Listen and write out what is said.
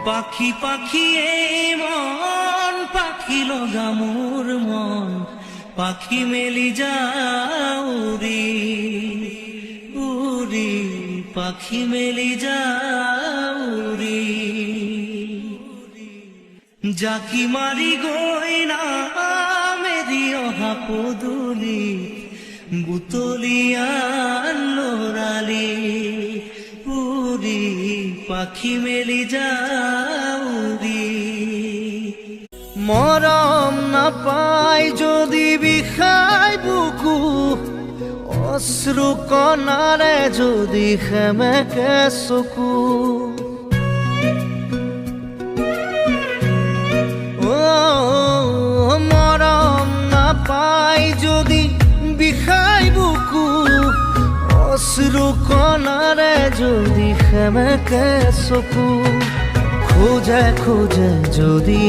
পাখি পাখি এই মন পাখি লগা মোর মন পাখি মেলি যাও রে উরি পাখি মেলি যাও রে জাকি মারি গইনা মেরি অহা পদুলি বুতলিয়া লোরালি উরি পাখি মেলি যাও রে মরম না পাই যদি বিষাই বুকু অশ্রু কণাৰে যদি সেমেকে চকু মরম না পাই যদি বিষাই বুকু অশ্রু কণাৰে যদি সেমেকে চকু খোজে খোজে যদি